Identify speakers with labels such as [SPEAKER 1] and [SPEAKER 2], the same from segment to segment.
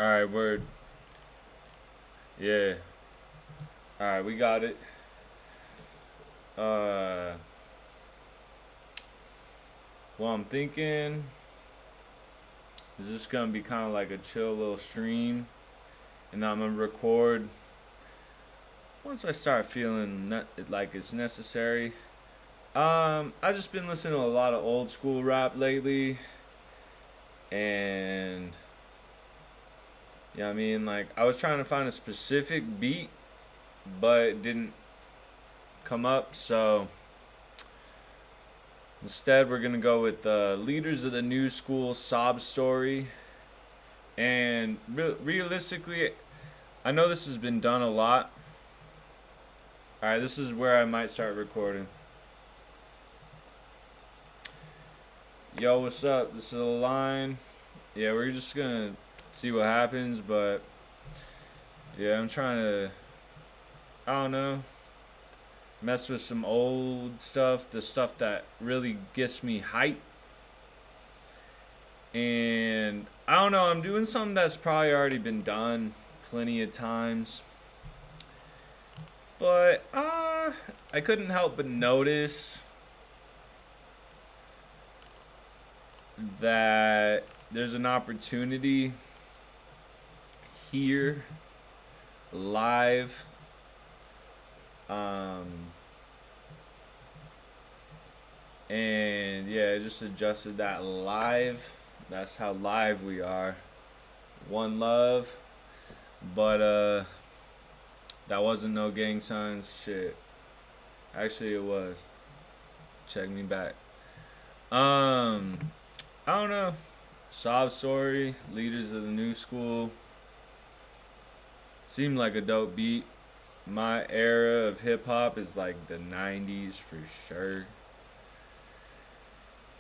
[SPEAKER 1] Alright, word. Yeah. Alright, we got it. Uh well, I'm thinking is this gonna be kind of like a chill little stream, and I'm gonna record once I start feeling like it's necessary. I just been listening to a lot of old school rap lately, and yeah, I mean, like I was trying to find a specific beat, but it didn't come up. So instead, we're gonna go with Leaders of the New School Sob Story. And realistically, I know this has been done a lot. All right, this is where I might start recording. Yo, what's up? This is a line. Yeah, we're just gonna see what happens, but yeah, I'm trying to, I don't know, mess with some old stuff, the stuff that really gets me hype. And I don't know, I'm doing something that's probably already been done plenty of times. But I couldn't help but notice that there's an opportunity here live. And yeah, I just adjusted that live. That's how live we are. One love. But that wasn't no gang signs shit. Actually it was. Check me back. I don't know. Sob Story, Leaders of the New School. Seemed like a dope beat. My era of hip hop is like the 90s for sure.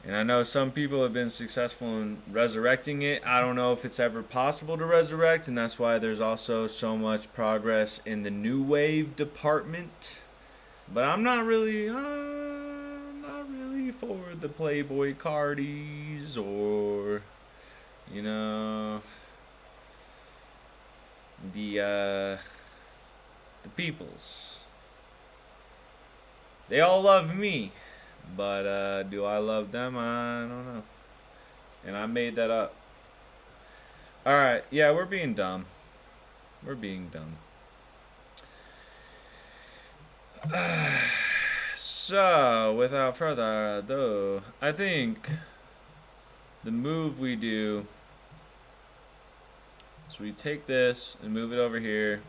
[SPEAKER 1] And I know some people have been successful in resurrecting it. I don't know if it's ever possible to resurrect, and that's why there's also so much progress in the new wave department. But I'm not really for the Playboy Cardis or, you know, the peoples. They all love me, but do I love them? I don't know. And I made that up. All right, yeah, we're being dumb. We're being dumb. So, without further ado, I think the move we do is we take this and move it over here.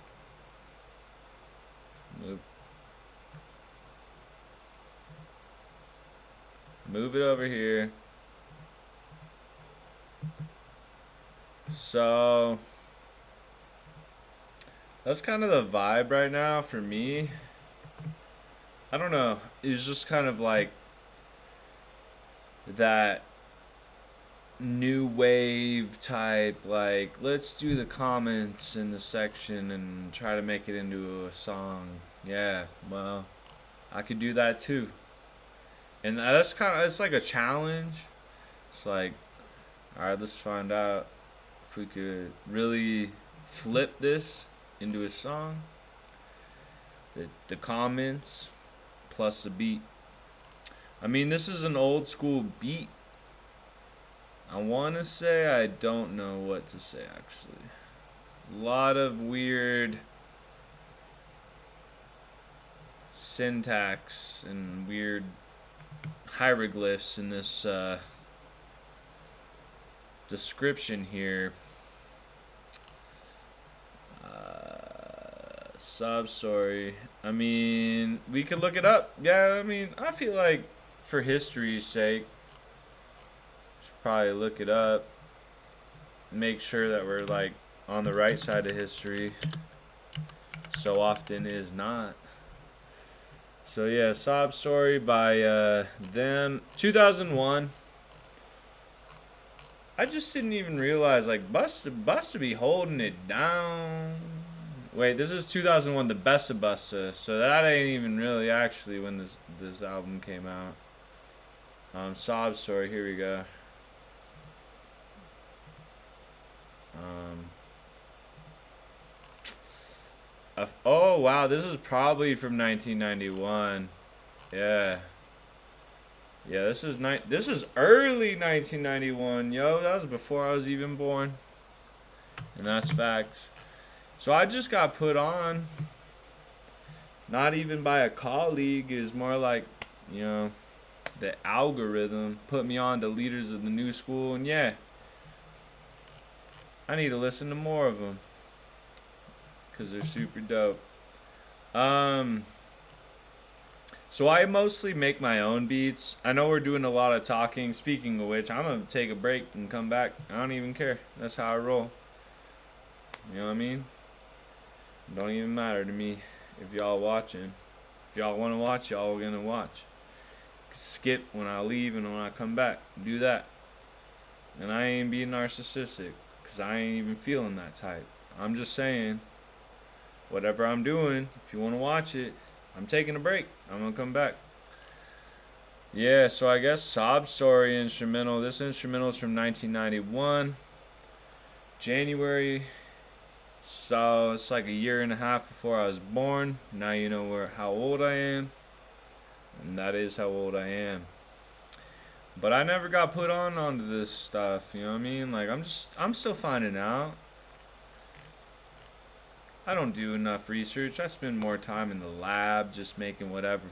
[SPEAKER 1] Move it over here. So, that's kind of the vibe right now for me. I don't know. It's just kind of like that new wave type, like, let's do the comments in the section and try to make it into a song. Yeah, well, I could do that too. And that's kind of, it's like a challenge. It's like, all right, let's find out if we could really flip this into a song. The comments plus the beat. I mean, this is an old school beat. I want to say I don't know what to say, actually. A lot of weird syntax and weird hieroglyphs in this description here. Sob story. I mean, we could look it up. Yeah, I mean, I feel like for history's sake, should probably look it up. Make sure that we're like on the right side of history. So often is not. So yeah, Sob Story by them. 2001. I just didn't even realize like Busta be holding it down. Wait, this is 2001, the best of Busta. So that ain't even really actually when this album came out. Sob Story. Here we go. Oh wow, this is probably from 1991. Yeah. Yeah, this is early 1991. Yo, that was before I was even born. And that's facts. So I just got put on, not even by a colleague, is more like, you know, the algorithm put me on to leaders of the new school, and yeah, I need to listen to more of them because they're super dope. Um, so I mostly make my own beats. I know we're doing a lot of talking. Speaking of which, I'm gonna take a break and come back. I don't even care. That's how I roll. You know what I mean? Don't even matter to me if y'all watching. If y'all want to watch, y'all gonna watch. Skip when I leave and when I come back. Do that. And I ain't being narcissistic because I ain't even feeling that type. I'm just saying, whatever I'm doing, if you want to watch it, I'm taking a break. I'm going to come back. Yeah, so I guess Sob Story instrumental. This instrumental is from 1991, January. So it's like a year and a half before I was born. Now you know how old I am. And that is how old I am. But I never got put on onto this stuff, you know what I mean? Like I'm still finding out. I don't do enough research. I spend more time in the lab just making whatever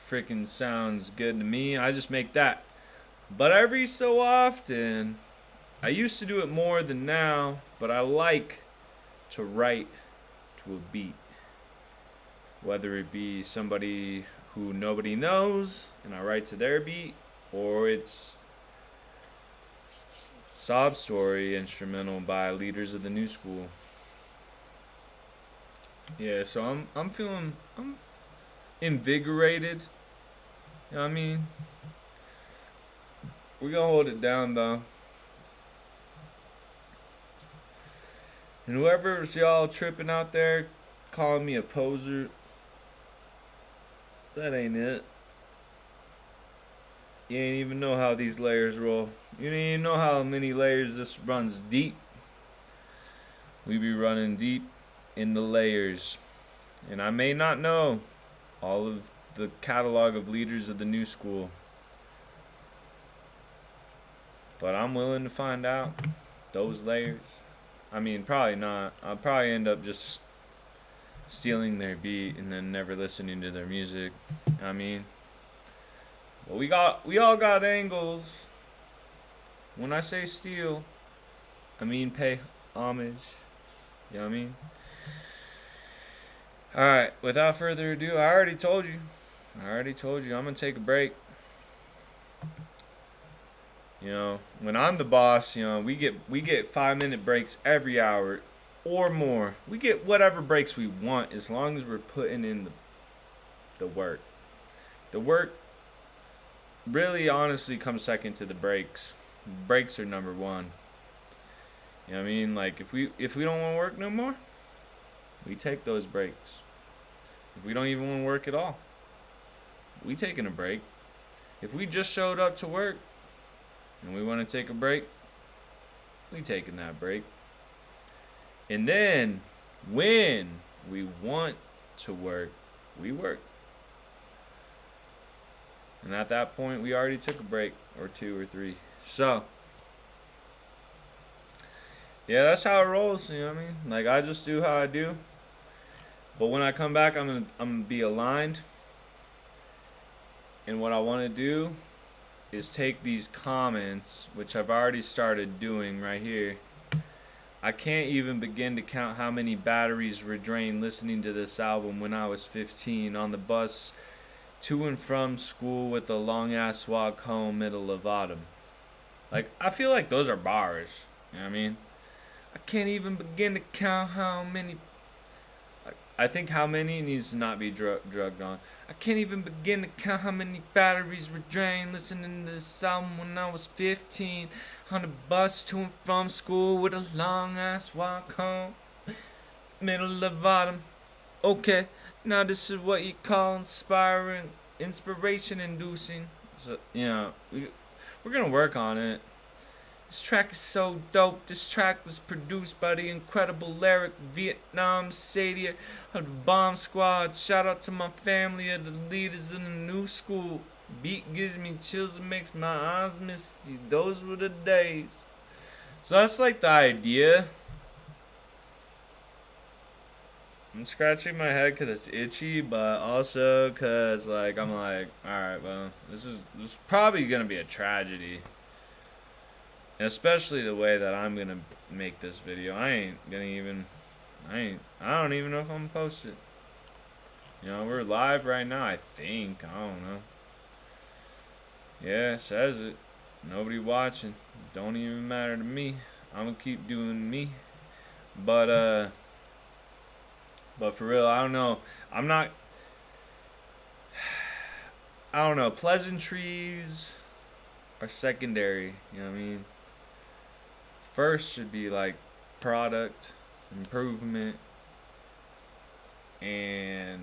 [SPEAKER 1] freaking sounds good to me. I just make that. But every so often, I used to do it more than now, but I like to write to a beat. Whether it be somebody who nobody knows and I write to their beat, or it's Sob Story instrumental by Leaders of the New School. Yeah, so I'm invigorated. You know what I mean? We're gonna hold it down though. And whoever's y'all tripping out there calling me a poser, that ain't it. You ain't even know how these layers roll. You ain't even know how many layers this runs deep. We be running deep in the layers. And I may not know all of the catalog of Leaders of the New School, but I'm willing to find out those layers. I mean, probably not. I'll probably end up just stealing their beat and then never listening to their music. I mean, but we all got angles. When I say steal, I mean pay homage. You know what I mean? Alright, without further ado, I already told you. I'm gonna take a break. You know, when I'm the boss, you know, we get 5-minute breaks every hour or more. We get whatever breaks we want as long as we're putting in the work. The work really honestly comes second to the breaks. Breaks are number one. You know what I mean? Like if we don't want to work no more, we take those breaks. If we don't even want to work at all, we taking a break. If we just showed up to work and we want to take a break, we taking that break. And then when we want to work, we work. And at that point, we already took a break or 2 or 3. So, yeah, that's how it rolls, you know what I mean? Like, I just do how I do. But when I come back, I'm gonna be aligned. And what I want to do is take these comments, which I've already started doing right here. I can't even begin to count how many batteries were drained listening to this album when I was 15 on the bus to and from school with a long ass walk home middle of autumn. Like, I feel like those are bars. You know what I mean? I can't even begin to count how many. I think how many needs to not be drugged on. I can't even begin to count how many batteries were drained listening to this album when I was 15 on the bus to and from school with a long ass walk home middle of autumn. Okay, now this is what you call inspiration inducing. So, you know, we're gonna work on it. This track is so dope. This track was produced by the incredible Lyric Vietnam Sadia of the Bomb Squad. Shout out to my family of the leaders in the new school. Beat gives me chills and makes my eyes misty. Those were the days. So that's like the idea. I'm scratching my head because it's itchy, but also because like I'm like, all right, well, this is probably gonna be a tragedy. And especially the way that I'm gonna make this video. I don't even know if I'm gonna post it. You know, we're live right now, I think. I don't know. Yeah, it says it. Nobody watching. Don't even matter to me. I'm gonna keep doing me. But for real, I don't know. I'm not I don't know. Pleasantries are secondary, you know what I mean? First should be like product improvement and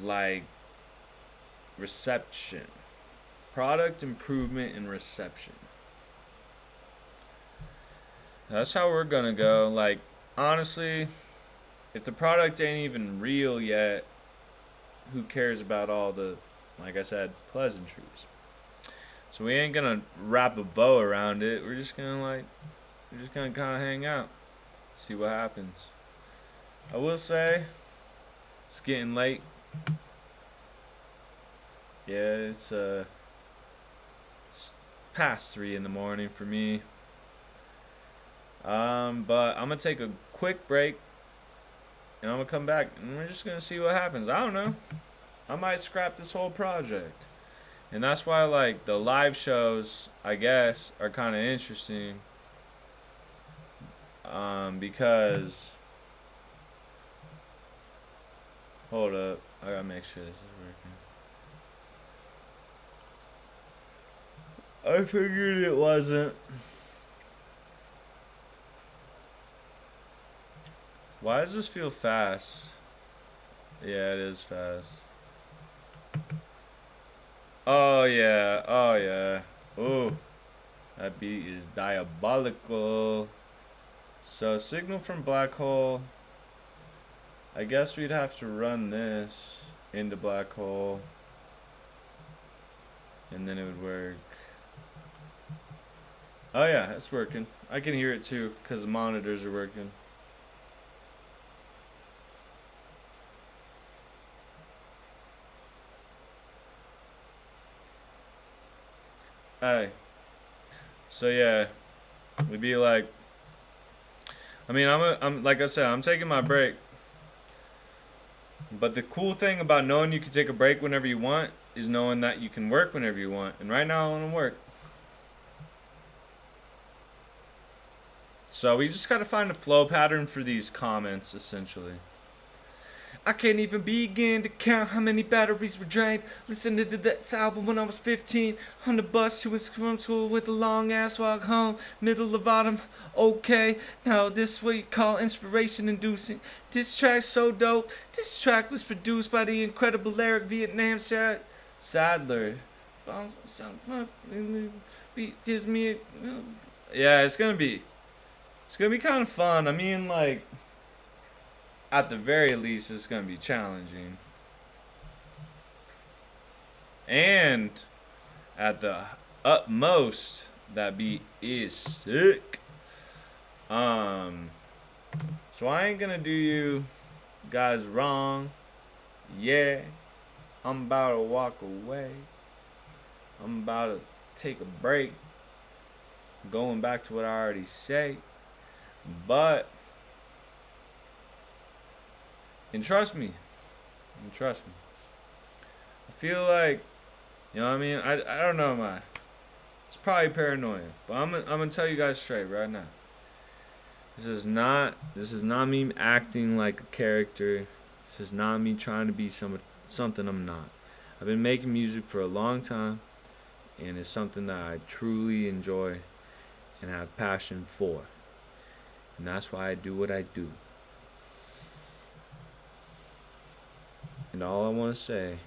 [SPEAKER 1] like reception. Product improvement and reception. That's how we're gonna go. Like, honestly, if the product ain't even real yet, who cares about all the, like I said, pleasantries? So we ain't gonna wrap a bow around it. We're just gonna kind of hang out, see what happens. I will say, it's getting late. Yeah, it's past 3 in the morning for me. But I'm gonna take a quick break, and I'm gonna come back, and we're just gonna see what happens. I don't know. I might scrap this whole project. And that's why, like, the live shows, I guess, are kind of interesting. Because... Hold up. I gotta make sure this is working. I figured it wasn't. Why does this feel fast? Yeah, it is fast. Oh, yeah. Oh, yeah. Ooh. That beat is diabolical. So, signal from black hole. I guess we'd have to run this into black hole. And then it would work. Oh, yeah. It's working. I can hear it, too, because the monitors are working. Hey. So yeah, we'd be like, I mean, I'm like I said, I'm taking my break. But the cool thing about knowing you can take a break whenever you want is knowing that you can work whenever you want. And right now I want to work. So we just gotta find a flow pattern for these comments, essentially. I can't even begin to count how many batteries were drained. Listening to that album when I was 15. On the bus to from school with a long ass walk home. Middle of autumn, okay. Now this what you call inspiration inducing. This track's so dope. This track was produced by the incredible Lyric Vietnam Sadler. Gives me yeah, it's gonna be kind of fun. I mean, like, at the very least, it's going to be challenging. And at the utmost, that beat is sick. So I ain't going to do you guys wrong. Yeah. I'm about to walk away. I'm about to take a break. Going back to what I already say. But... And trust me. I feel like, you know what I mean? I don't know, man. It's probably paranoia. But I'm gonna tell you guys straight right now. This is not me acting like a character. This is not me trying to be something I'm not. I've been making music for a long time, and it's something that I truly enjoy and have passion for. And that's why I do what I do. And all I want to say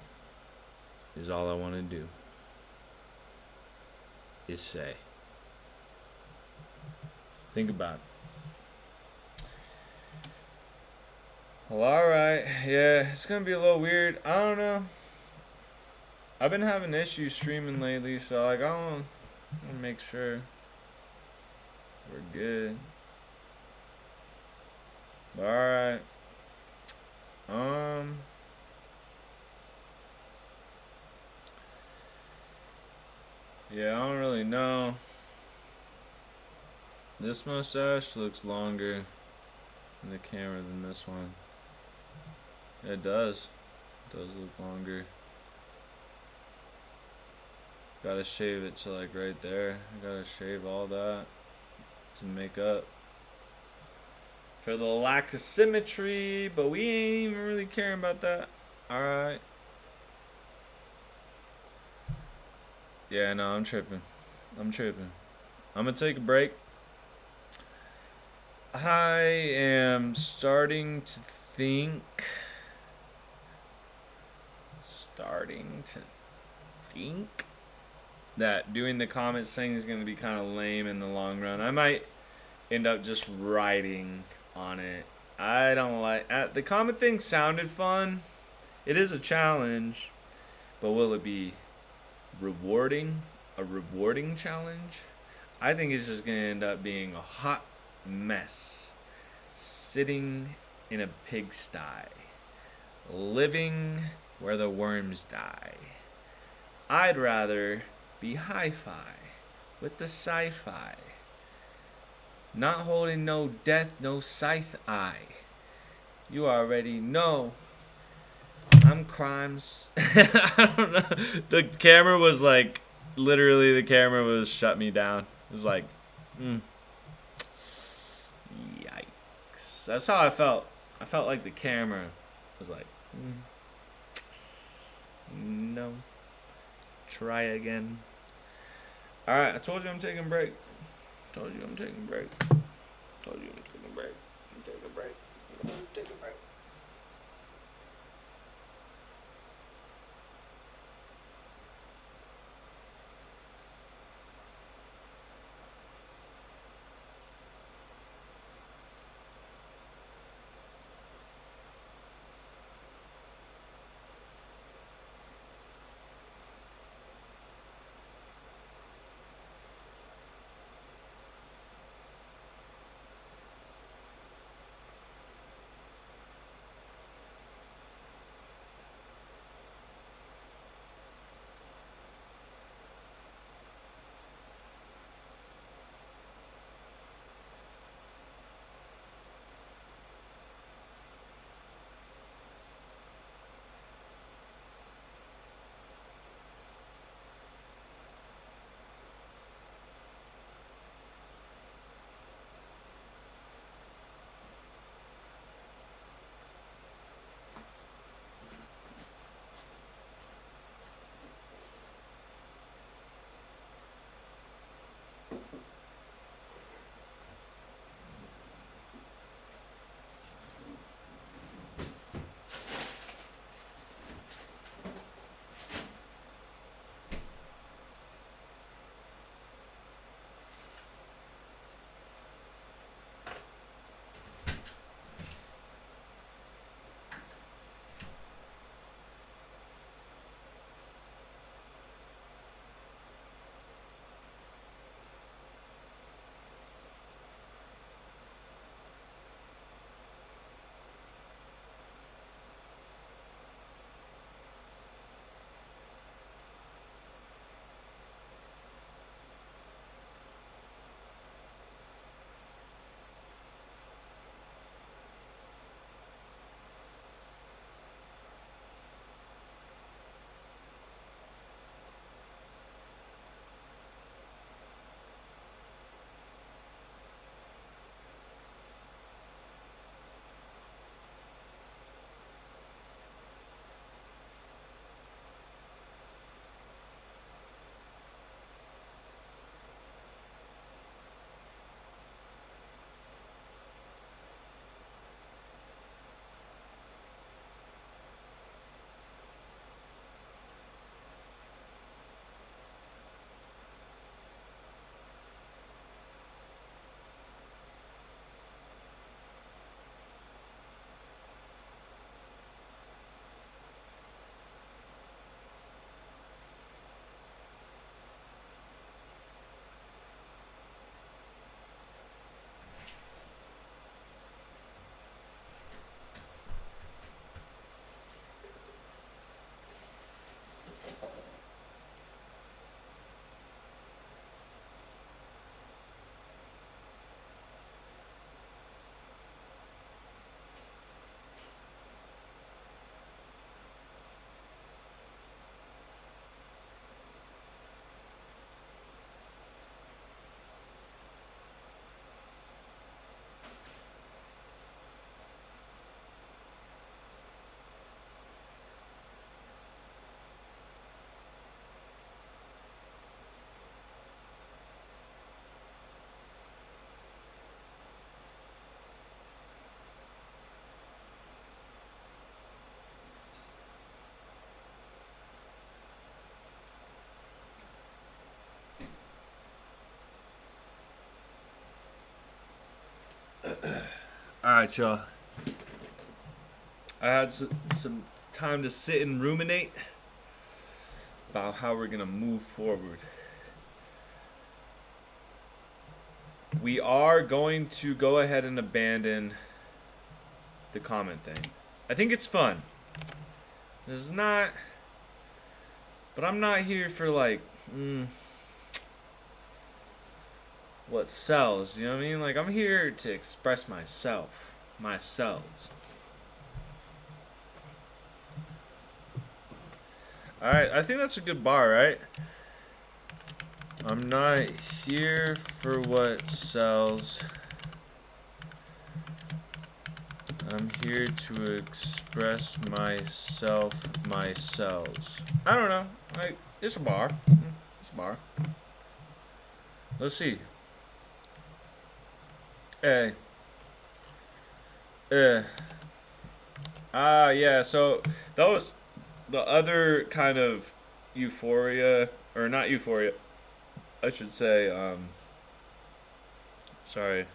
[SPEAKER 1] is all I want to do. is say. Think about it. Well, alright. Yeah, it's gonna be a little weird. I don't know. I've been having issues streaming lately, so like I want to make sure we're good. Alright. Um Yeah, I don't really know. This mustache looks longer in the camera than this one. It does. It does look longer. Gotta shave it to like right there. I gotta shave all that to make up for the lack of symmetry, but we ain't even really caring about that. Alright. Yeah, no, I'm tripping. I'm tripping. I'm gonna take a break. I am starting to think. Starting to think that doing the comments thing is gonna be kind of lame in the long run. I might end up just writing on it. I don't like the comment thing. Sounded fun. It is a challenge, but will it be rewarding? A rewarding challenge? I think it's just gonna end up being a hot mess, sitting in a pigsty, living where the worms die. I'd rather be hi-fi with the sci-fi, not holding no death, no scythe eye. You already know I'm crimes. I don't know. The camera was like, literally, the camera was shut me down. It was like, yikes. That's how I felt. I felt like the camera was like, no. Try again. Alright, I told you I'm taking a break. Told you I'm taking a break. Told you I'm taking a break. I'm taking a break. I'm taking a break. Alright, y'all. I had some time to sit and ruminate about how we're gonna move forward. We are going to go ahead and abandon the comment thing. I think it's fun. It's not, but I'm not here for like, what sells, you know what I mean? Like, I'm here to express myself, myself. Alright, I think that's a good bar, right? I'm not here for what sells. I'm here to express myself, myself. I don't know. Like, it's a bar. It's a bar. Let's see. Hey. Yeah, so that was the other kind of euphoria, or not euphoria, I should say, sorry.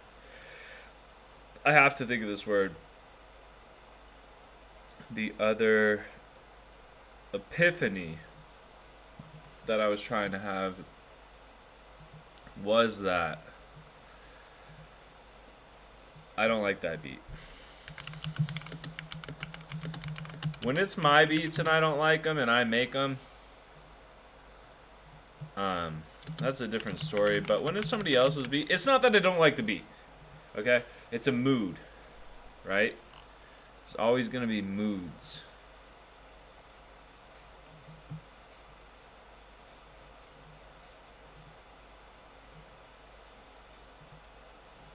[SPEAKER 1] I have to think of this word. The other epiphany that I was trying to have was that I don't like that beat. When it's my beats and I don't like them and I make them, that's a different story. But when it's somebody else's beat, it's not that I don't like the beat, okay? It's a mood, right? It's always gonna be moods.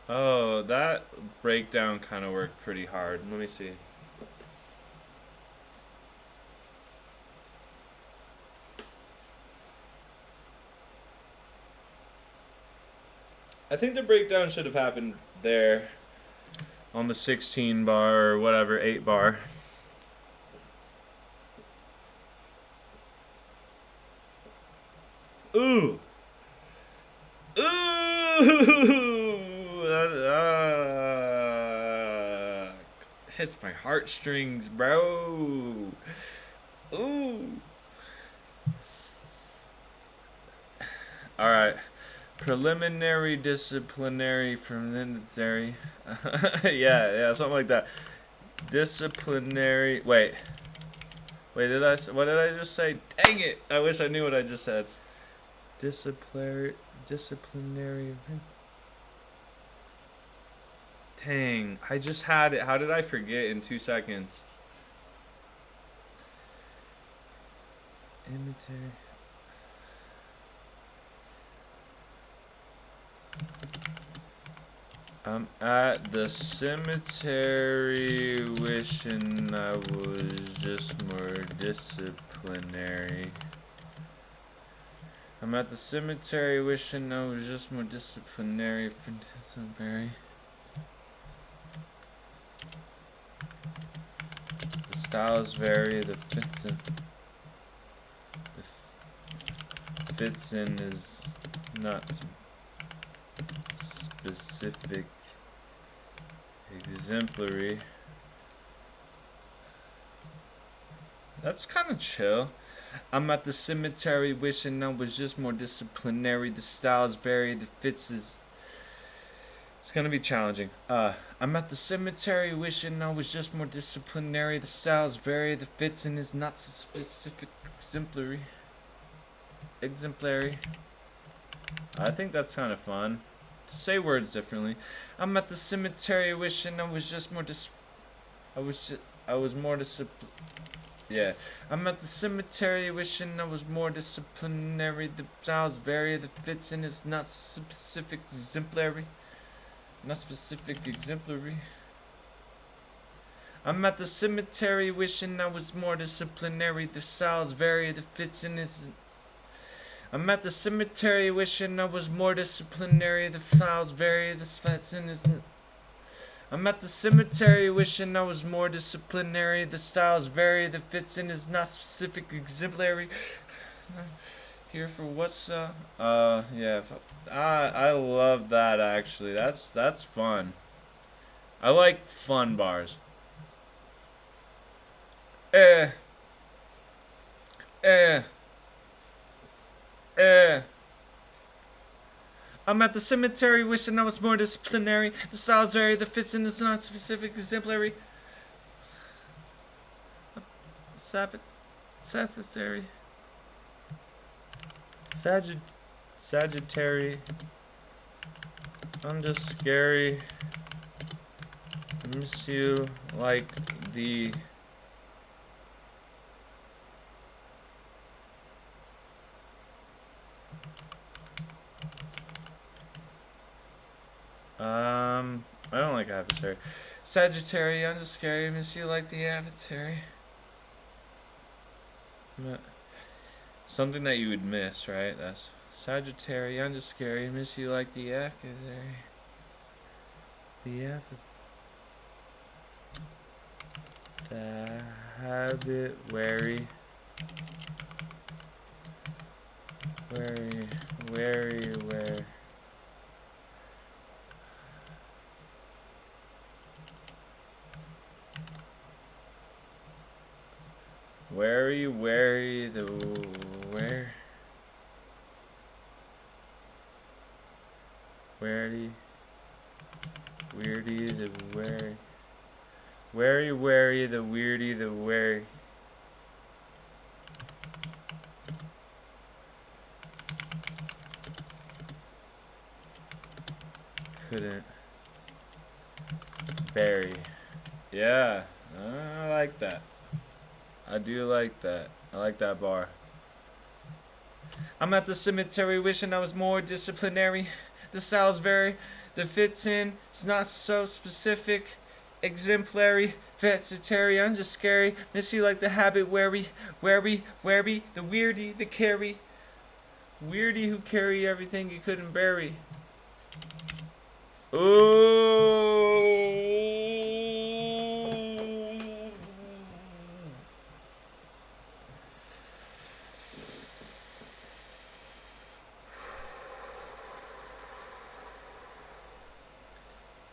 [SPEAKER 1] Oh, that breakdown kind of worked pretty hard. Let me see. I think the breakdown should have happened there on the 16 bar or whatever, 8 bar. Ooh. Ooh. Hits my heartstrings, bro. Ooh. Alright. Preliminary, disciplinary, preliminary. yeah, something like that. Disciplinary. Wait, what did I just say? Dang it! I wish I knew what I just said. Disciplinary. Dang, I just had it. How did I forget in 2 seconds? Cemetery. I'm at the cemetery wishing I was just more disciplinary. I'm at the cemetery wishing I was just more disciplinary for disciplinary. The styles vary, the fits in is not specific, exemplary. That's kind of chill. I'm at the cemetery wishing I was just more disciplinary. The styles vary, the fits is. It's gonna be challenging. I'm at the cemetery wishing I was just more disciplinary. The styles vary, the fits in is not so specific, exemplary. I think that's kind of fun. To say words differently. I'm at the cemetery wishing I was just more yeah. I'm at the cemetery wishing I was more disciplinary. The styles vary, the fits in is not specific, exemplary. Not specific, exemplary. I'm at the cemetery wishing I was more disciplinary. The styles vary, the fits in is. I'm at the cemetery wishing I was more disciplinary. The styles vary, the fits in is. I'm at the cemetery wishing I was more disciplinary. The styles vary, the fits in is not specific, exemplary. Here for what's yeah. I love that actually. That's fun. I like fun bars. Eh, eh, eh. I'm at the cemetery wishing I was more disciplinary. The style's vary, the fits in is not specific, exemplary. Sagittary. Sagittary. I'm just scary. I miss you like the. I don't like adversary. Sagittary, I'm just scary. I miss you like the adversary. Something that you would miss, right? That's Sagittary, I'm just scary. I miss you like the adversary. The habit, wary. Wary, where. Wary, the where? Wary, weirdy, the where? Wary, the weirdy, the where? Couldn't. Berry. Yeah, I like that. I do like that. I like that bar. I'm at the cemetery wishing I was more disciplinary. The style's vary. The fits in, it's not so specific. Exemplary, vegetarian, I'm just scary. Miss you like the habit, wary, the weirdy, the carry. Weirdy who carry everything you couldn't bury. Ooh.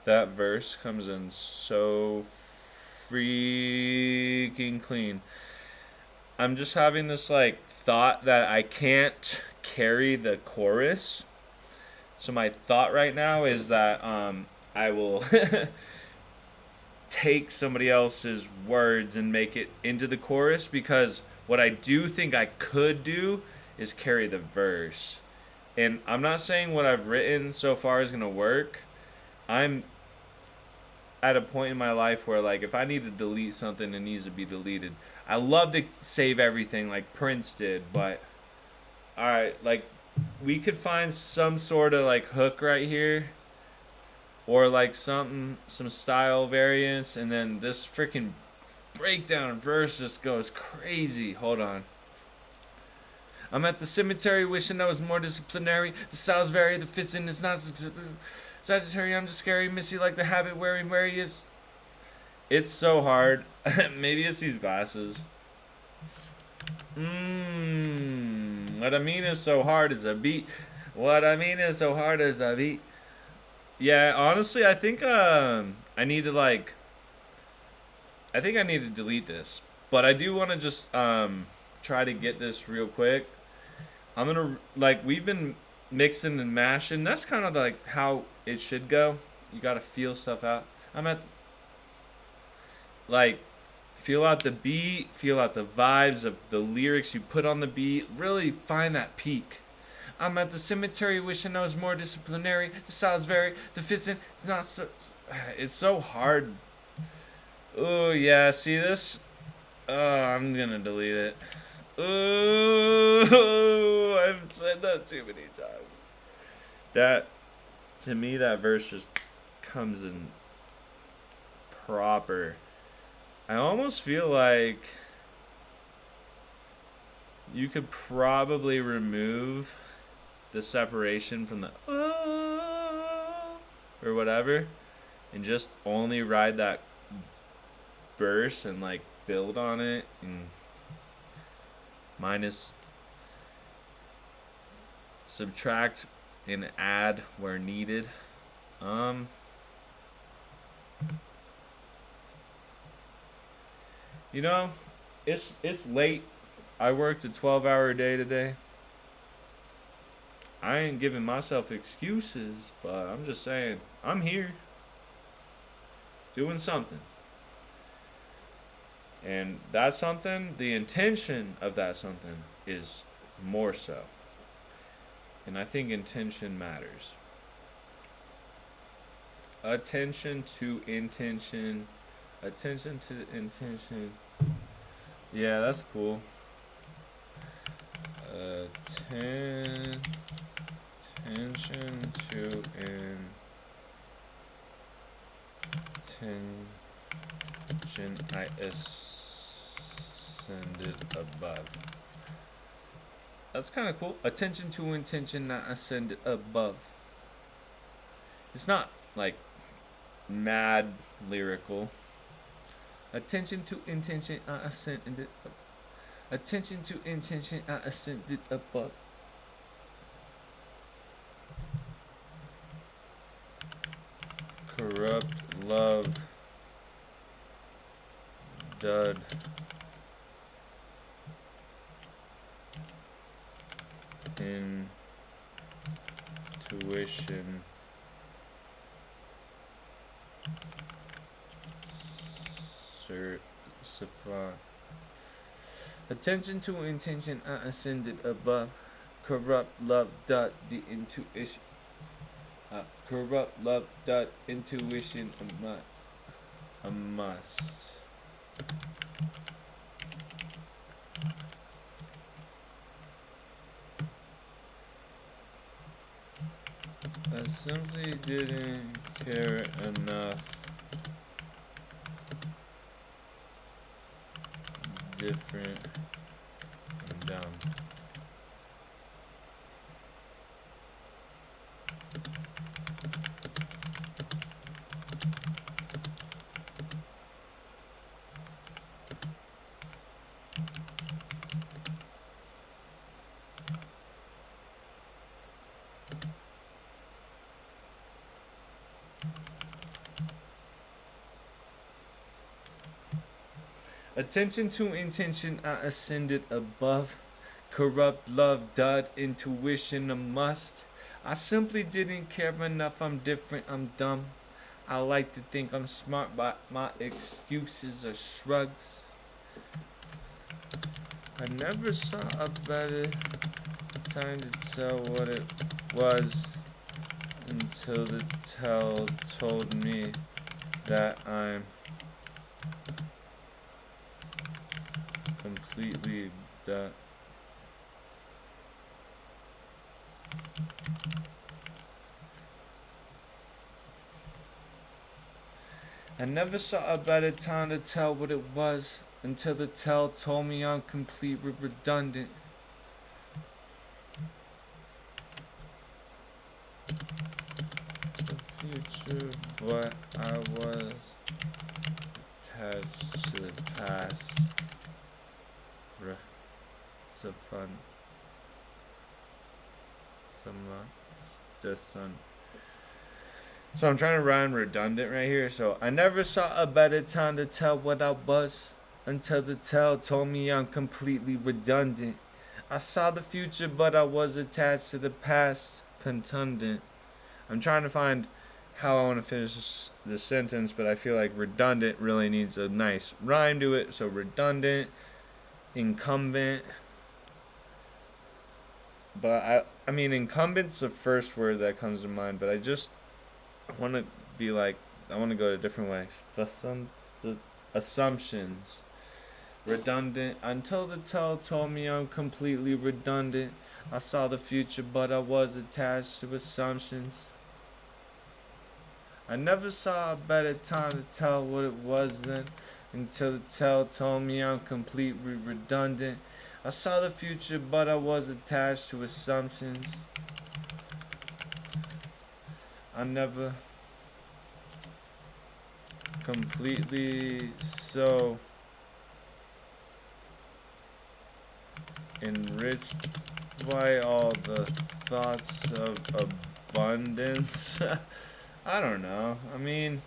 [SPEAKER 1] That verse comes in so freaking clean. I'm just having this like thought that I can't carry the chorus. So my thought right now is that I will take somebody else's words and make it into the chorus, because what I do think I could do is carry the verse. And I'm not saying what I've written so far is going to work. I'm at a point in my life where, like, if I need to delete something, it needs to be deleted. I love to save everything like Prince did, but alright, like, we could find some sort of like hook right here, or like some style variance, and then this freaking breakdown verse just goes crazy. Hold on. I'm at the cemetery wishing I was more disciplinary. The styles vary, the fits in is not Sagittarius. I'm just scary. Miss you like the habit, where he is. It's so hard. Maybe it's these glasses. What I mean is so hard is a beat. What I mean is so hard is a beat. Yeah, honestly, I think I need to like. I think I need to delete this, but I do want to just try to get this real quick. I'm gonna like we've been mixing and mashing. That's kind of like how it should go. You gotta feel stuff out. I'm at like feel out the beat, feel out the vibes of the lyrics you put on the beat. Really find that peak. I'm at the cemetery wishing I was more disciplinary. The style's vary. The fits in. It's not so. It's so hard. Oh yeah, see this? Oh, I'm gonna delete it. Oh, I've said that too many times. That, to me, that verse just comes in proper. I almost feel like you could probably remove the separation from the or whatever, and just only ride that verse and like build on it, and minus, subtract and add where needed. You know, it's late. I worked a 12-hour day today. I ain't giving myself excuses, but I'm just saying I'm here doing something. And that something, the intention of that something is more so. And I think intention matters. Attention to intention. Attention to intention. Yeah, that's cool. Attention to intention. I ascended above. That's kind of cool. Attention to intention, not ascended above. It's not like mad lyrical. Attention to intention, I ascended above. Attention to intention, I ascended above. Corrupt love, dud. Intuition. Safar. Attention to intention, I ascended above. Corrupt love, dot the intuition. Corrupt love, dot intuition, a must. I simply didn't care enough. Different and dumb. Attention to intention, I ascended above. Corrupt love, dud, intuition, a must. I simply didn't care enough. I'm different, I'm dumb. I like to think I'm smart, but my excuses are shrugs. I never saw a better time to tell what it was until the tell told me that I'm completely done. I never saw a better time to tell what it was until the tell told me I'm completely redundant. The future, but I was attached to the past. So fun. The sun. So I'm trying to rhyme redundant right here. So I never saw a better time to tell what I was until the tell told me I'm completely redundant. I saw the future, but I was attached to the past. Contundent. I'm trying to find how I want to finish this sentence, but I feel like redundant really needs a nice rhyme to it. So redundant, incumbent. But I mean, incumbent's the first word that comes to mind, but I want to be like, I want to go a different way. Assumptions. Redundant. Until the tell told me I'm completely redundant. I saw the future, but I was attached to assumptions. I never saw a better time to tell what it was then until the tell told me I'm completely redundant. I saw the future, but I was attached to assumptions. I never completely so enriched by all the thoughts of abundance. I don't know. I mean,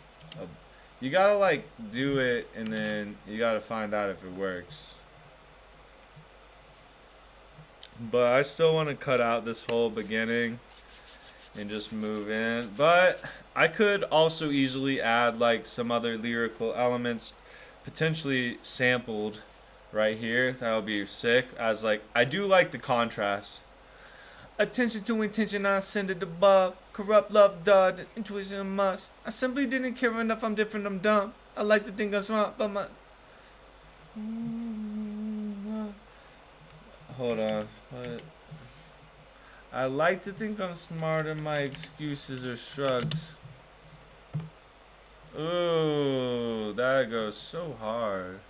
[SPEAKER 1] You gotta like do it and then you gotta find out if it works. But I still want to cut out this whole beginning and just move in. But I could also easily add like some other lyrical elements, potentially sampled right here. That would be sick. As like, I do like the contrast. Attention to intention, I send it above. Corrupt love, dud, intuition, must. I simply didn't care enough. I'm different, I'm dumb. I like to think I'm smart, but my. Hold on. What? I like to think I'm smart and my excuses are shrugs. Ooh, that goes so hard.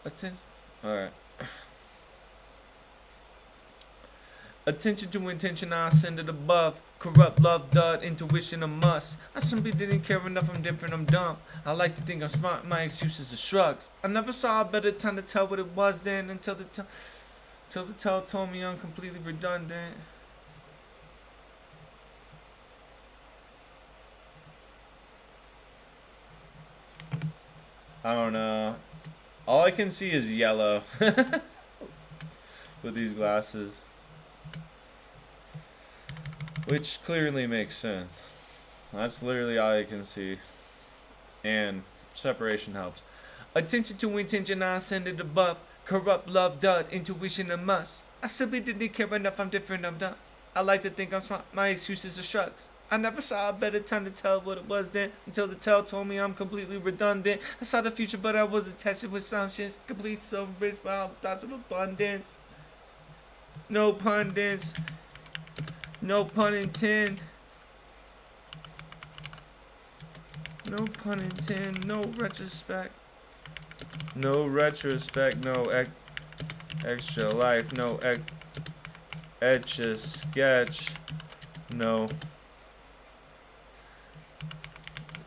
[SPEAKER 1] Attention. Alright. Attention to intention, I send it above. Corrupt love, dud, intuition, a must. I simply didn't care enough, I'm different, I'm dumb. I like to think I'm smart, my excuses are shrugs. I never saw a better time to tell what it was then until the tell told me I'm completely redundant. I don't know. All I can see is yellow with these glasses. Which clearly makes sense. That's literally all I can see. And separation helps. Attention to intention, I send it above. Corrupt love, dud, intuition, a must. I simply didn't care enough, I'm different, I'm done. I like to think I'm smart, my excuses are shrugs. I never saw a better time to tell what it was then until the tell told me I'm completely redundant. I saw the future, but I was attached with assumptions. Complete so rich, wild thoughts of abundance. No pundits. No pun intended. No pun intended. No retrospect. No retrospect. No extra life. No etch a sketch. No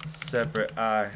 [SPEAKER 1] separate eye.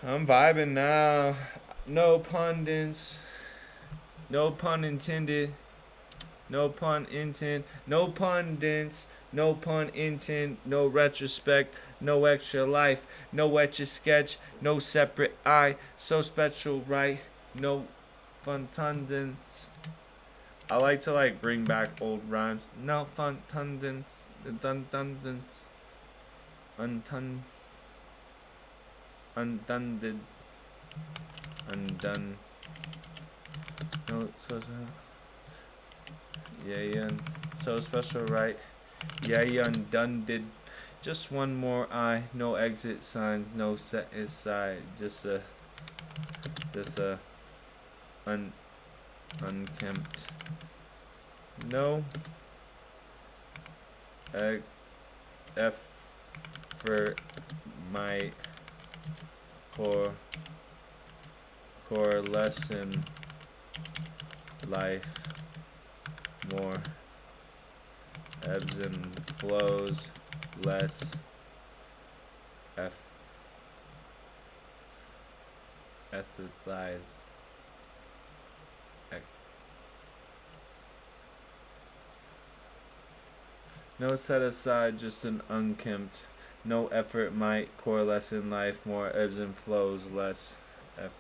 [SPEAKER 1] I'm vibing now. No pundits. No pun intended. No pun intended. No pundits. No pun intended. No retrospect. No extra life. No etch a sketch. No separate eye. So special, right? No fun tundents. I like to like bring back old rhymes. No fun tundents. Dundundants. Undone. Undunded. Undone. No, so yeah, so special, right? Yeah, undunded. Just one more eye. No exit signs. No set inside. Just a unkempt. No effort might core lesson life more ebbs and flows less exercise no set aside, just an unkempt. No effort might coalesce in life, more ebbs and flows, less F.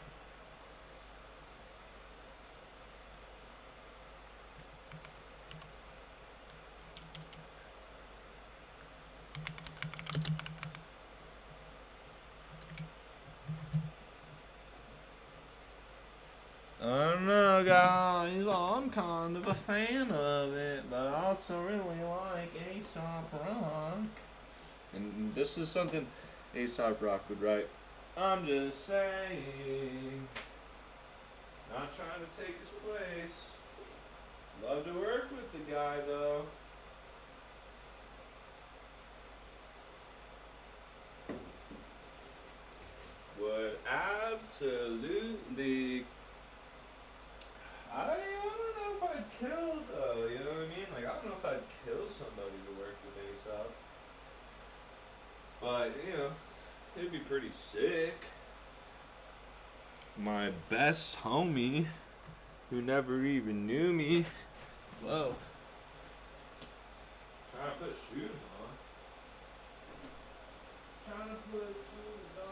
[SPEAKER 1] I don't know, guys. I'm kind of a fan of it, but I also really like Aesop Rock. And this is something Aesop Rock would write. I'm just saying. Not trying to take his place. Love to work with the guy though. Would absolutely. I don't know if I'd kill though. You know what I mean? Like I don't know if I'd kill somebody to work with Aesop. But you know, it'd be pretty sick. My best homie, who never even knew me. Whoa. Trying to put shoes on. Trying to put shoes on.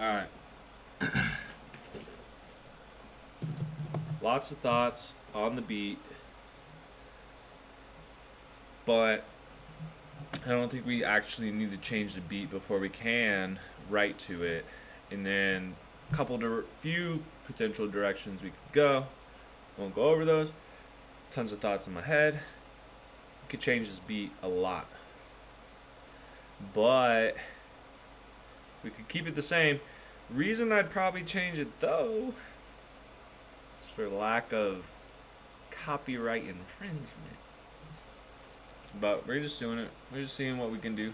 [SPEAKER 1] Alright. Lots of thoughts on the beat. But I don't think we actually need to change the beat before we can write to it. And then few potential directions we could go. Won't go over those. Tons of thoughts in my head. We could change this beat a lot. But we could keep it the same. Reason I'd probably change it though is for lack of copyright infringement. But we're just doing it. We're just seeing what we can do.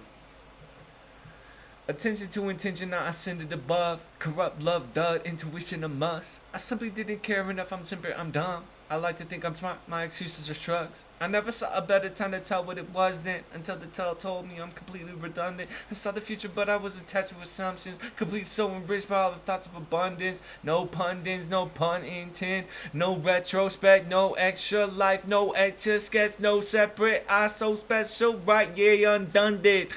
[SPEAKER 1] Attention to intention, now I send it above. Corrupt love, dud, intuition, a must. I simply didn't care enough, I'm dumb. I like to think I'm smart, my excuses are shrugs. I never saw a better time to tell what it was then, until the tell told me I'm completely redundant. I saw the future, but I was attached with assumptions, complete so enriched by all the thoughts of abundance. No pundits, no pun intent, no retrospect, no extra life, no extra sketch, no separate, I so special, right, yeah, undone it.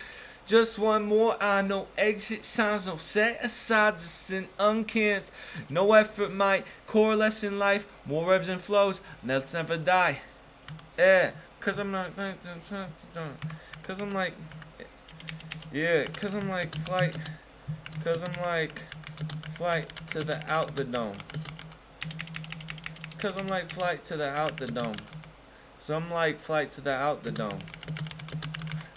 [SPEAKER 1] Just one more, I know exit signs, no set aside, just an uncant. No effort might coalesce in life, more ebbs and flows, let's never die. Yeah, cause I'm not, cause I'm like, yeah, cause I'm like flight, cause I'm like flight to the out the dome. Cause I'm like flight to the out the dome. So I'm like flight to the out the dome.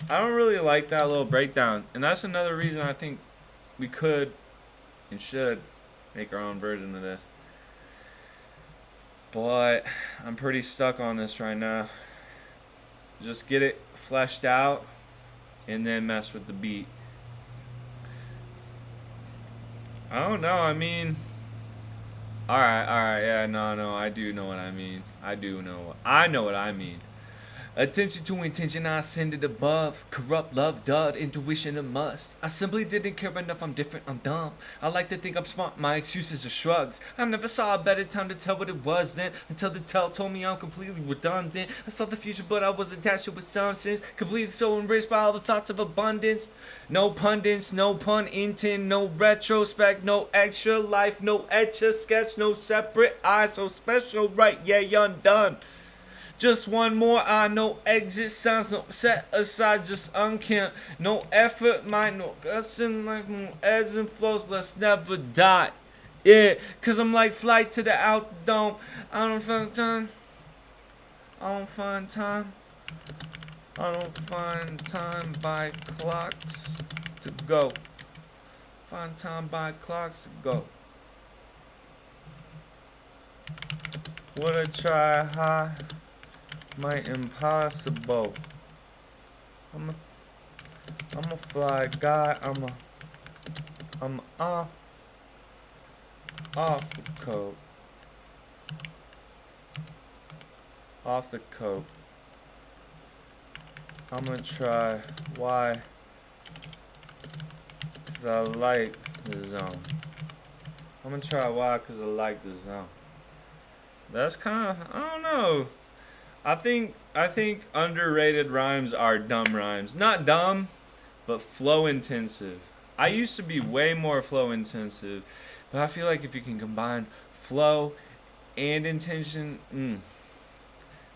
[SPEAKER 1] I don't really like that little breakdown, and that's another reason I think we could and should make our own version of this. But I'm pretty stuck on this right now. Just get it fleshed out and then mess with the beat. I don't know. I mean, all right, yeah, no, I do know what I mean. I know what I mean. Attention to intention, I send it above. Corrupt love, dud, intuition, a must. I simply didn't care enough, I'm different, I'm dumb. I like to think I'm smart, my excuses are shrugs. I never saw a better time to tell what it was then, until the tell told me I'm completely redundant. I saw the future, but I was attached to assumptions. Completely so embraced by all the thoughts of abundance. No pundits, no pun intent, no retrospect, no extra life, no etch a sketch, no separate eyes, so special, right? Yeah, undone. Just one more, I know exit signs, no set aside, just unkempt. No effort, mind, no gushing like no ebbs and flows, let's never die. Yeah, cause I'm like flight to the out the dome. I don't find time. I don't find time. I don't find time by clocks to go. Find time by clocks to go. Would I try high? My impossible. I'm a fly guy. I'm off the coat. Off the coat. I'm gonna try why. Cause I like the zone. I'm gonna try why, cause I like the zone. That's kind of, I don't know. I think underrated rhymes are dumb rhymes. Not dumb, but flow intensive. I used to be way more flow intensive, but I feel like if you can combine flow and intention,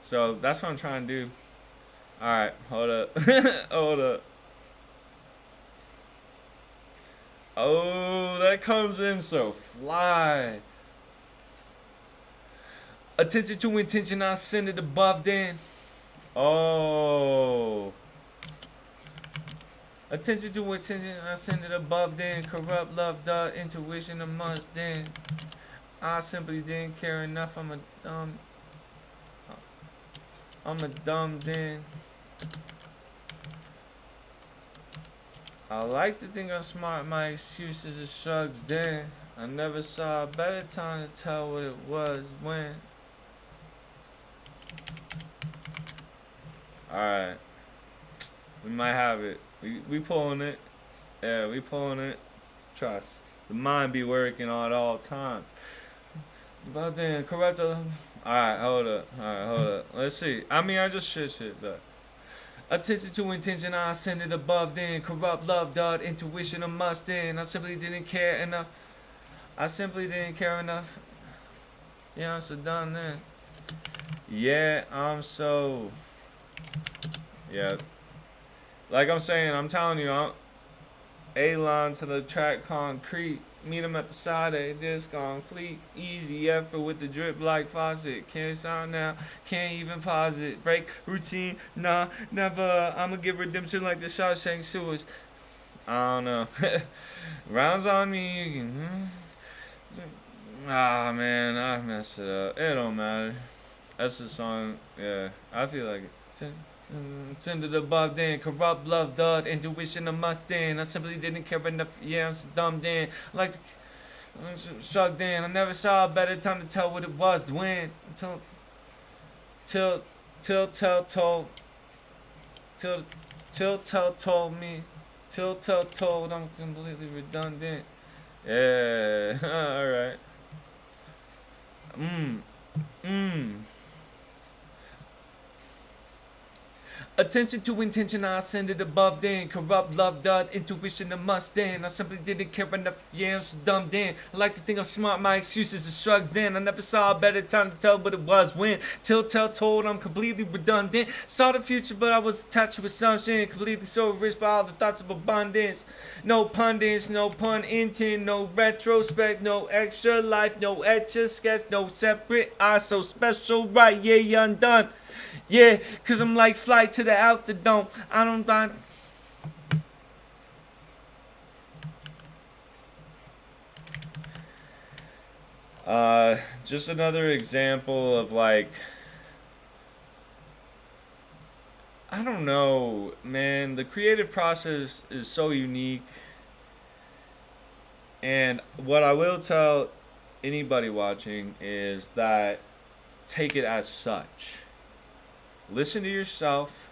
[SPEAKER 1] so that's what I'm trying to do. All right, hold up, hold up. Oh, that comes in so fly. Attention to intention, I send it above then. Oh. Attention to intention, I send it above then. Corrupt love, dot, intuition, a must then. I simply didn't care enough. I'm a dumb then. I like to think I'm smart, my excuses are shrugs then. I never saw a better time to tell what it was when. Alright. We might have it. We pulling it. Yeah, we pulling it. Trust. The mind be working at all times. It's about then. Corrupt. Alright, hold up. Let's see. I mean, I just shit, but. Attention to intention, I send it above then. Corrupt love, dot, intuition, a must then. I simply didn't care enough. Yeah, I'm so done then. Yeah, I'm so. Yeah. Like I'm saying, I'm telling you, I'm A-line to the track concrete. Meet him at the side of a disc on fleet. Easy effort with the drip like faucet. Can't sound now, can't even pause it. Break routine, nah, never. I'ma give redemption like the Shawshank Sewers. I don't know. Rounds on me. Ah, man, I messed it up. It don't matter. That's the song. Yeah, I feel like it. Send it above then, corrupt love, dud, intuition, a must then. I simply didn't care enough, yeah, I'm so dumb then. I like to shrug then. I never saw a better time to tell what it was when. Till tell told me. Till tell told I'm completely redundant. Yeah, alright. Attention to intention, I send it above then. Corrupt love, dud, intuition, a must then. I simply didn't care enough, yeah, I'm so dumb then. I like to think I'm smart, my excuses are shrugs then. I never saw a better time to tell, but it was when. Till tell told, I'm completely redundant. Saw the future, but I was attached to assumption. Completely so rich by all the thoughts of abundance. No pundits, no pun intent, no retrospect, no extra life, no etch sketch, no separate. I so special, right? Yeah, undone. Yeah, cause I'm like flight to the out the dome. I don't mind. Just another example of like, I don't know, man. The creative process is so unique. And what I will tell anybody watching is that take it as such. Listen to yourself.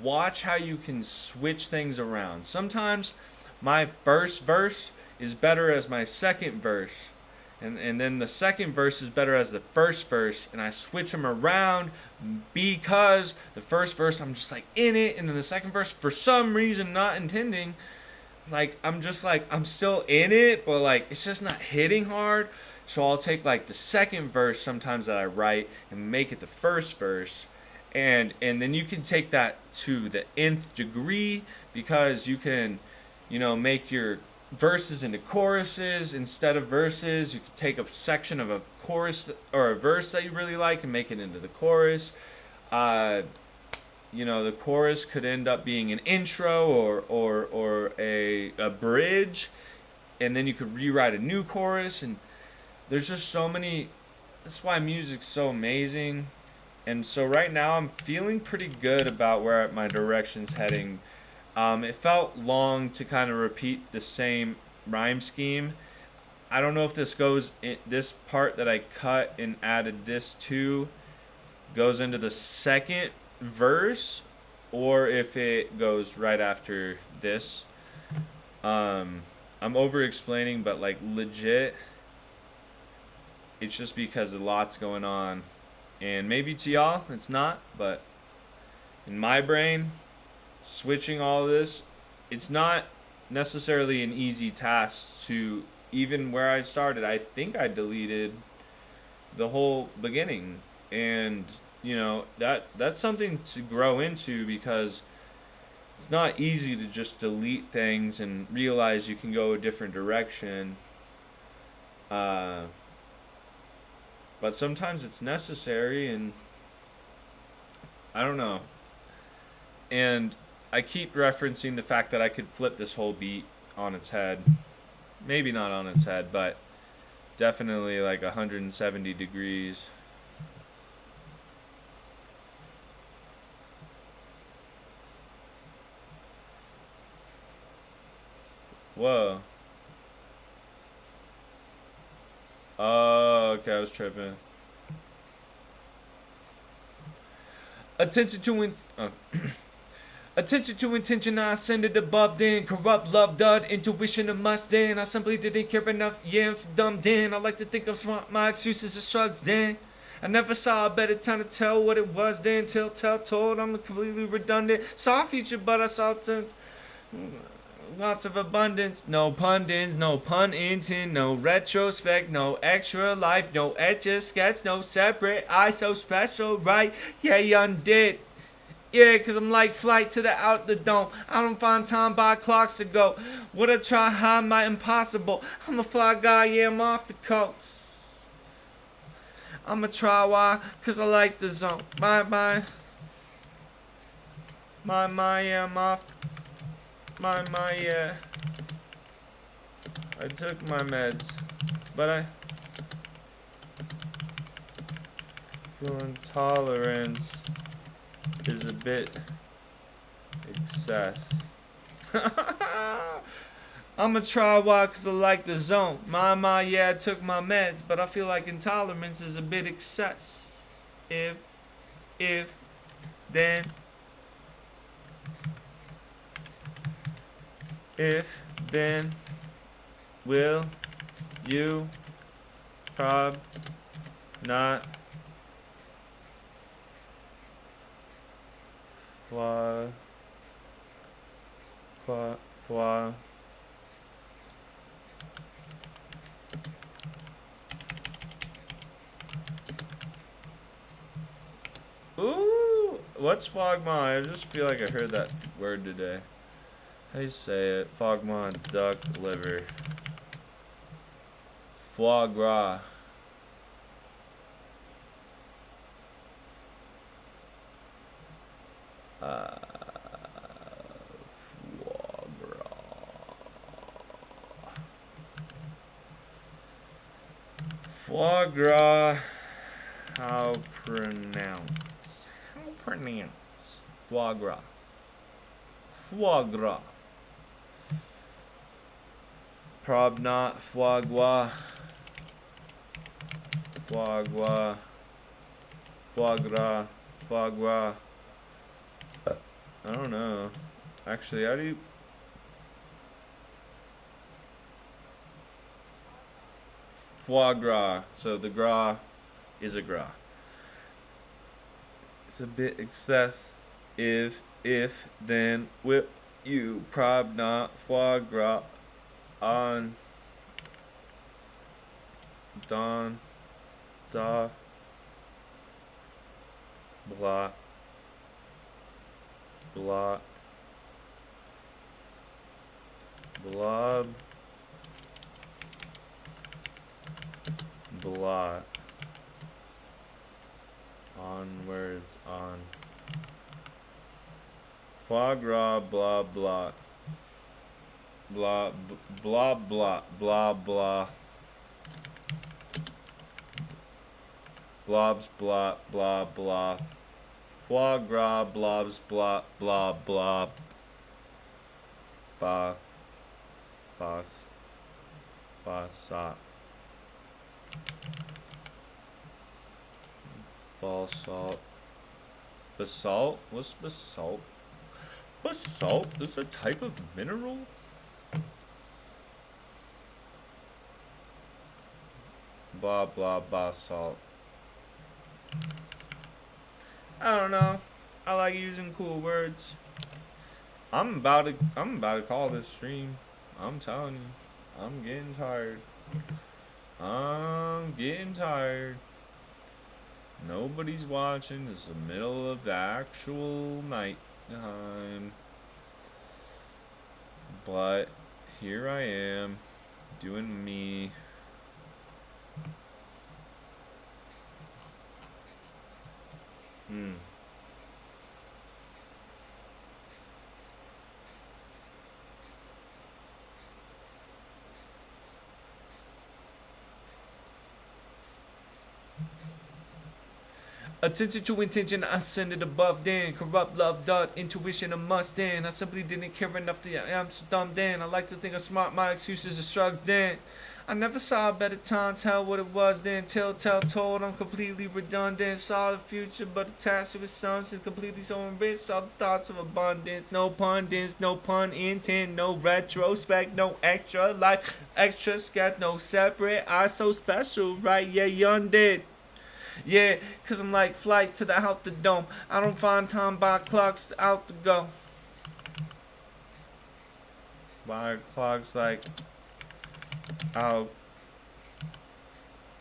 [SPEAKER 1] Watch how you can switch things around. Sometimes my first verse is better as my second verse. And then the second verse is better as the first verse. And I switch them around because the first verse I'm just like in it. And then the second verse, for some reason, not intending, like I'm just like I'm still in it, but like it's just not hitting hard. So I'll take like the second verse sometimes that I write and make it the first verse, and then you can take that to the nth degree because you can, make your verses into choruses instead of verses. You can take a section of a chorus or a verse that you really like and make it into the chorus. The chorus could end up being an intro or a bridge, and then you could rewrite a new chorus. And there's just so many. That's why music's so amazing. And so right now I'm feeling pretty good about where my direction's heading. It felt long to kind of repeat the same rhyme scheme. I don't know if this goes in, this part that I cut and added this to goes into the second verse or if it goes right after this. I'm over explaining, but like legit, it's just because a lot's going on. And maybe to y'all it's not, but in my brain, switching all this, it's not necessarily an easy task to even where I started. I think I deleted the whole beginning, and that's something to grow into because it's not easy to just delete things and realize you can go a different direction. But sometimes it's necessary, and I don't know. And I keep referencing the fact that I could flip this whole beat on its head. Maybe not on its head, but definitely like 170 degrees. Whoa. Oh, okay, I was tripping. Attention to attention to intention, I send it above then. Corrupt love, dud, intuition, a must then. I simply didn't care enough, yeah, I'm so dumb then. I like to think I'm smart, my excuses are shrugs then. I never saw a better time to tell what it was then. Till tell told, I'm completely redundant. Saw a future, but I saw lots of abundance. No pundits, no pun intent, no retrospect, no extra life, no etch a sketch, no separate. I so special, right? Yeah, undid. Yeah, cause I'm like flight to the out the dome. I don't find time by clocks ago. Would I try high, my impossible? I'm a fly guy, yeah, I'm off the coast. I'ma try why, cause I like the zone. Yeah, I'm off. Yeah. I took my meds, but I feel intolerance is a bit excess. I'ma try why, cause I like the zone. Yeah, I took my meds, but I feel like intolerance is a bit excess. If, then, will, you, not, Foie. Foie. Foie. Ooh, what's foie gras? I just feel like I heard that word today. How do you say it? Foie gras, duck liver. Foie gras. Foie gras. Foie gras. How pronounce? How pronounce? Foie gras. Foie gras. Prob not foie gras. Foie gras. Foie gras. Foie gras. I don't know. Actually, how do you... Foie gras. So the gras is a gras. It's a bit excess. If, then, will you prob not foie gras on don, da, blah, blah, blob, blot, onwards, on, foie gras, blah, blah, blah, blah, blah, blah, blah, blobs, blah, blah, blah, foie gras, blobs, blah, blah, blah, ba, bas, basat, basalt, basalt, what's basalt? Basalt is a type of mineral? Blah, blah, basalt. I don't know. I like using cool words. I'm about to call this stream. I'm telling you. I'm getting tired. I'm getting tired. Nobody's watching. It's the middle of the actual night time. But here I am, doing me. Attention to intention, I send it above then. Corrupt love, dot, intuition, a must then. I simply didn't care enough to I'm so dumb then. I like to think I'm smart, my excuses are shrugged then. I never saw a better time, tell what it was then. Tell, told, I'm completely redundant. Saw the future, but attached to assumptions, completely so enriched. Saw the thoughts of abundance, no pundits, no pun intent, no retrospect, no extra life, extra sketch, no separate. I so special, right? Yeah, young did. Yeah, cause I'm like flight to the out the dome. I don't find time by clocks out to go. By clocks like Al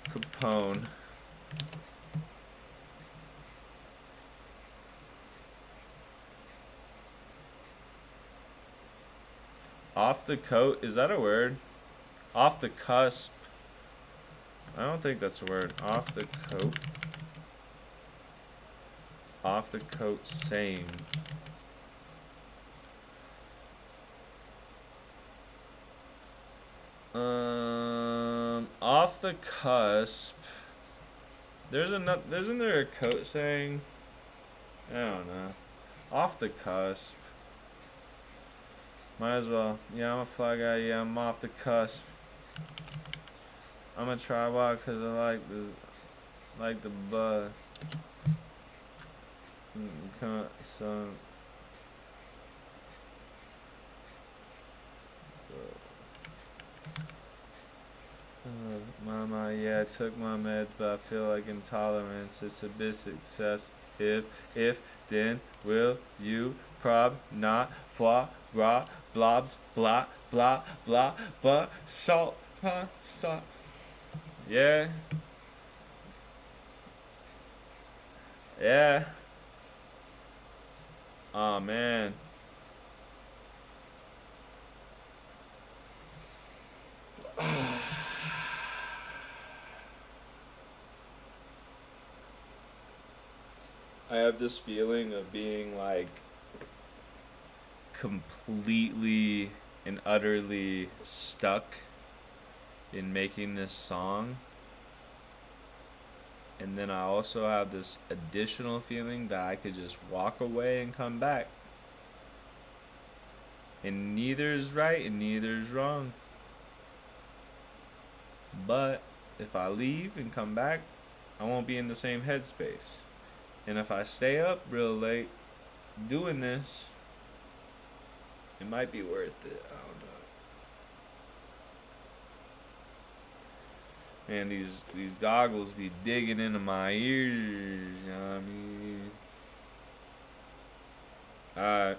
[SPEAKER 1] Capone. Off the coat, is that a word? Off the cusp. I don't think that's a word. Off the coat. Off the coat saying. Off the cusp. Isn't there a coat saying? I don't know. Off the cusp. Might as well. Yeah, I'm a fly guy. Yeah, I'm off the cusp. I'm gonna try wild because I like the bud. So. Mama, yeah, I took my meds, but I feel like intolerance. It's a bit success. If, then, will, you, prob, not, foie, gras, blobs, blah, blah, blah, but, salt, salt. Yeah. Yeah. Oh, man. I have this feeling of being like completely and utterly stuck in making this song. And then I also have this additional feeling that I could just walk away and come back. And neither is right and neither is wrong. But if I leave and come back, I won't be in the same headspace. And if I stay up real late doing this, it might be worth it. I don't know. Man, these goggles be digging into my ears. You know what I mean? Alright.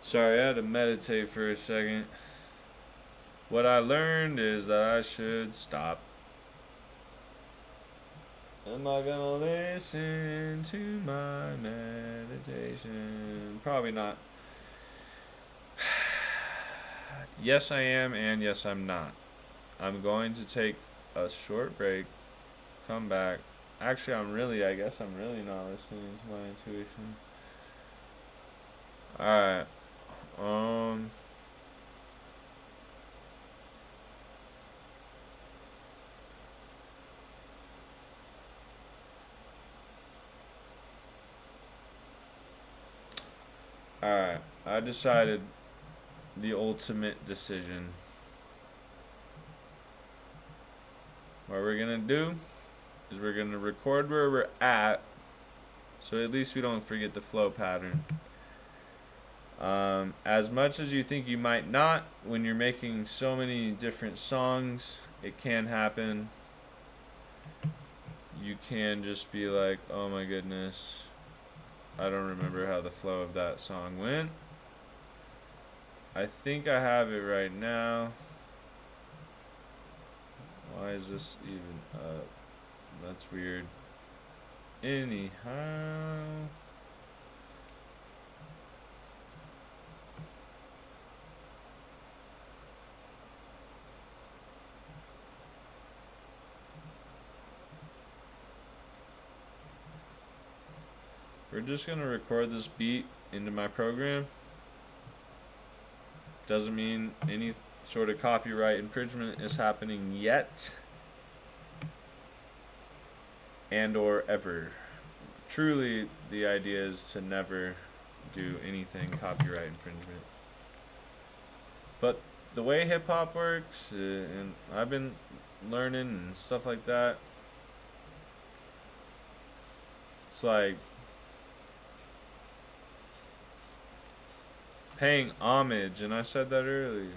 [SPEAKER 1] Sorry, I had to meditate for a second. What I learned is that I should stop. Am I gonna listen to my meditation? Probably not. Yes, I am, and yes, I'm not. I'm going to take a short break, come back. Actually, I guess I'm really not listening to my intuition. Alright. Um. Alright. I decided the ultimate decision. What we're gonna do is we're gonna record where we're at, so at least we don't forget the flow pattern. As much as you think you might not, when you're making so many different songs, it can happen. You can just be like, oh my goodness, I don't remember how the flow of that song went. I think I have it right now. Why is this even up? That's weird. Anyhow. We're just gonna record this beat into my program. Doesn't mean any sort of copyright infringement is happening yet. And or ever. Truly, the idea is to never do anything copyright infringement. But the way hip hop works, and I've been learning and stuff like that, it's like paying homage, and I said that earlier.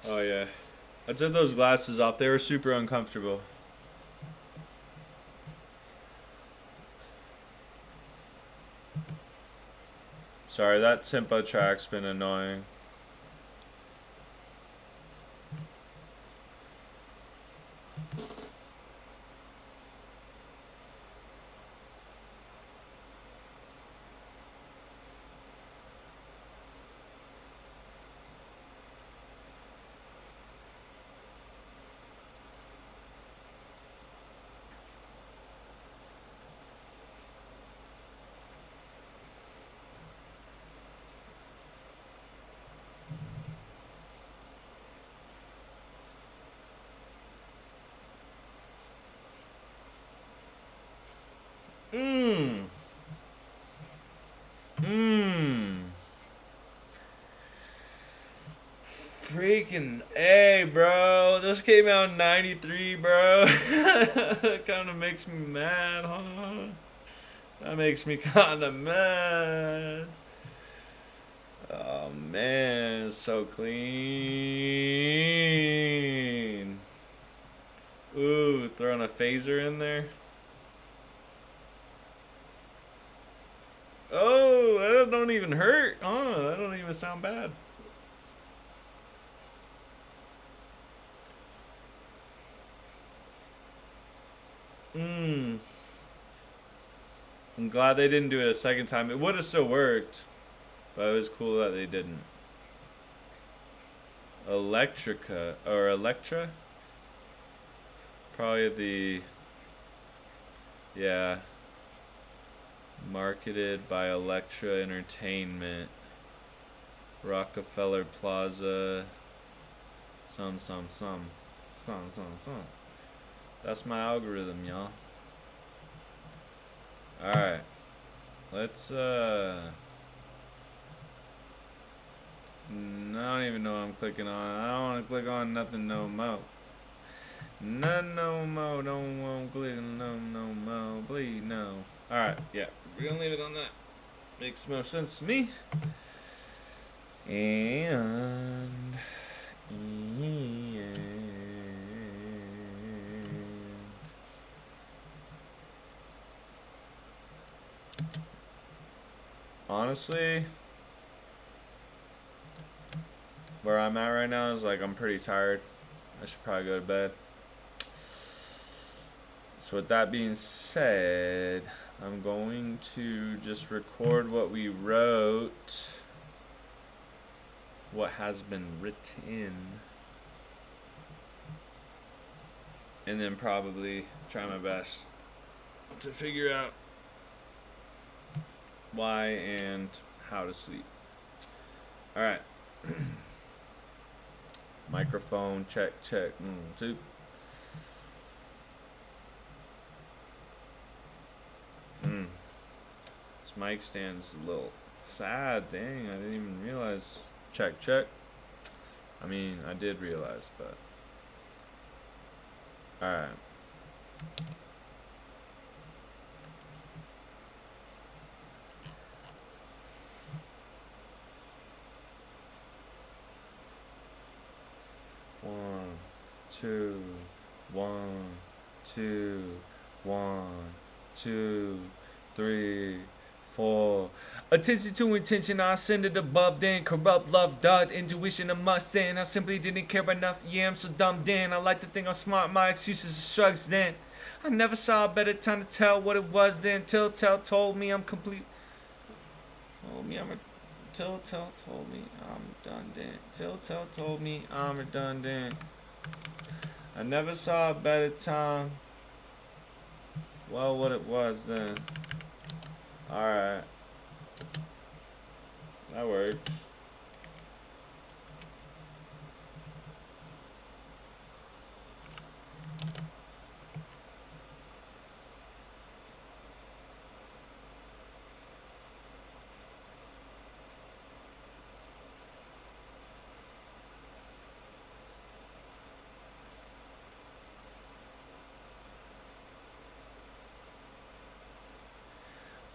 [SPEAKER 1] Oh yeah. I took those glasses off. They were super uncomfortable. Sorry, that tempo track's been annoying. Mmm. Mmm. Freaking A, bro. This came out in 93, bro. That kind of makes me mad, huh? That makes me kind of mad. Oh, man. It's so clean. Ooh, throwing a phaser in there. Oh, that don't even hurt. Oh, that don't even sound bad. Mmm. I'm glad they didn't do it a second time. It would have still worked, but it was cool that they didn't. Electrica or Electra? Probably the, yeah, marketed by Electra Entertainment, Rockefeller Plaza, some. That's my algorithm, y'all. Alright. Let's I don't even know what I'm clicking on. I don't want to click on nothing no more. None no more. Don't want to click on no more. Please no. Alright, yeah. We're gonna leave it on that. Makes more sense to me. And honestly, where I'm at right now is like I'm pretty tired. I should probably go to bed. So with that being said, I'm going to just record what we wrote, what has been written, and then probably try my best to figure out why and how to sleep. Alright. Microphone, check. 2. This mic stand's a little sad. Dang, I didn't even realize. Check. I mean, I did realize, but. Alright. One, two, 3, 4. Attention to intention, I send it above, then corrupt love, dud, intuition, a must, then I simply didn't care enough. Yeah, I'm so dumb, then I like to think I'm smart, my excuses are shrugs, then I never saw a better time to tell what it was, then Telltale told me I'm complete. Telltale told me I'm redundant. Telltale told me I'm redundant. I never saw a better time. Well, what it was then. Alright. That works.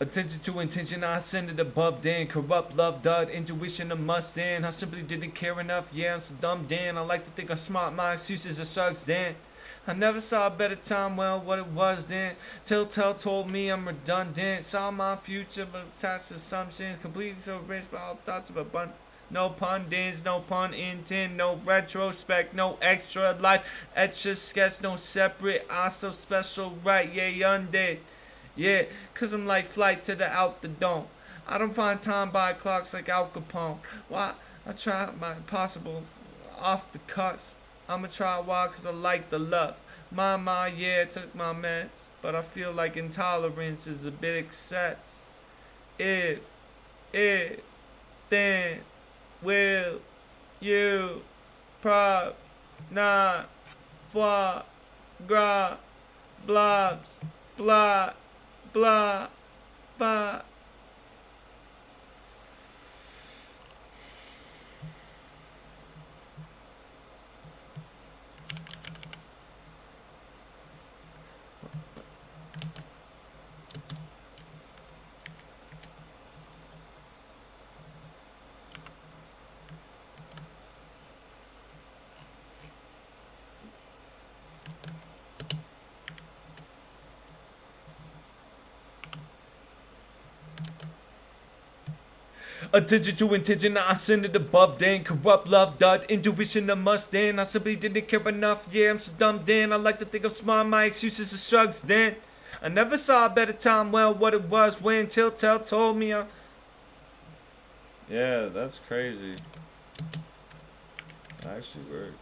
[SPEAKER 1] Attention to intention, I send it above then. Corrupt love, dud, intuition, a must then. I simply didn't care enough, yeah, I'm so dumb then. I like to think I'm smart, my excuses are slugs then. I never saw a better time, well, what it was then. Telltale told me I'm redundant. Saw my future, but attached assumptions. Completely so rich, but all thoughts of abundance. No pundits, no pun intent, no retrospect, no extra life, extra sketch, no separate, I so special, right, yeah, undead. Yeah, cause I'm like flight to the out the dome. I don't find time by clocks like Al Capone. Why? I try my impossible off the cusp. I'ma try why cause I like the love. My, yeah, took my meds. But I feel like intolerance is a bit excess. If, then, will, you, prob, not, foie, gras, blobs, blah, blah, blah. Attention to intention, I send it above then. Corrupt love, dud, intuition, a must then. I simply didn't care enough, yeah, I'm so dumb then. I like to think I'm smart, my excuses are shrugs then. I never saw a better time, well, what it was when Telltale told me I... Yeah, that's crazy. It actually works.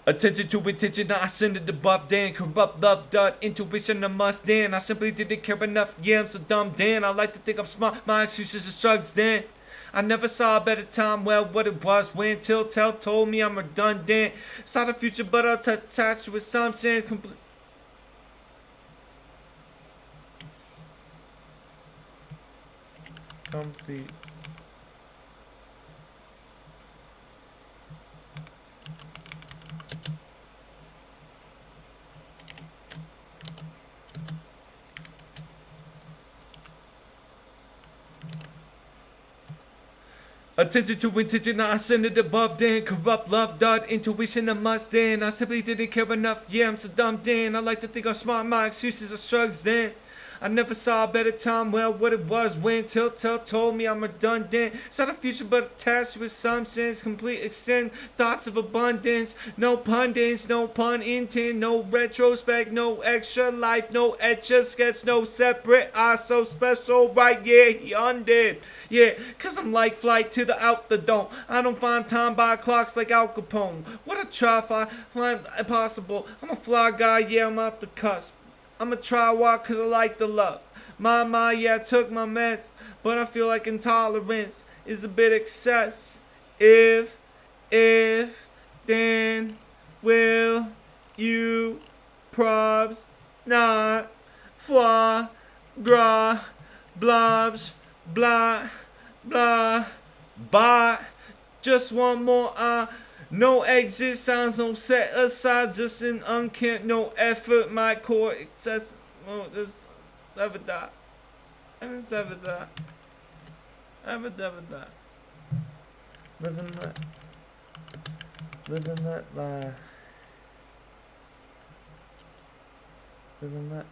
[SPEAKER 1] Attention to intention, I send it above then. Corrupt love, dud, intuition, a must then. I simply didn't care enough, yeah, I'm so dumb then. I like to think I'm smart, my excuses are shrugs then. I never saw a better time, well, what it was when Telltale told me I'm redundant. Saw the future, but I'll attach with assumptions. Complete. Attention to intention, I send it above then. Corrupt love, dud, intuition, a must then. I simply didn't care enough, yeah, I'm so dumb then. I like to think I'm smart, my excuses are shrugs then. I never saw a better time, well, what it was when Telltale told me I'm redundant. Saw the future, but attached with assumptions. Complete extend thoughts of abundance. No pundits, no pun intent, no retrospect, no extra life, no extra sketch, no separate. I so special, right? Yeah, he undid. Yeah, cause I'm like flight to the out the dome. I don't find time by clocks like Al Capone. What a try, fly impossible. I'm a fly guy, yeah, I'm out the cusp. I'ma try walk cause I like the love. My, yeah, I took my meds, but I feel like intolerance is a bit excess. If, then, will, you, probs, not, foie, gras, blobs, blah, blah, bot. Just one more, no exit sounds, no set aside, just an unkempt, no effort, my core excess, oh, this, ever die, and it's ever die, ever die, live and let lie, live and let,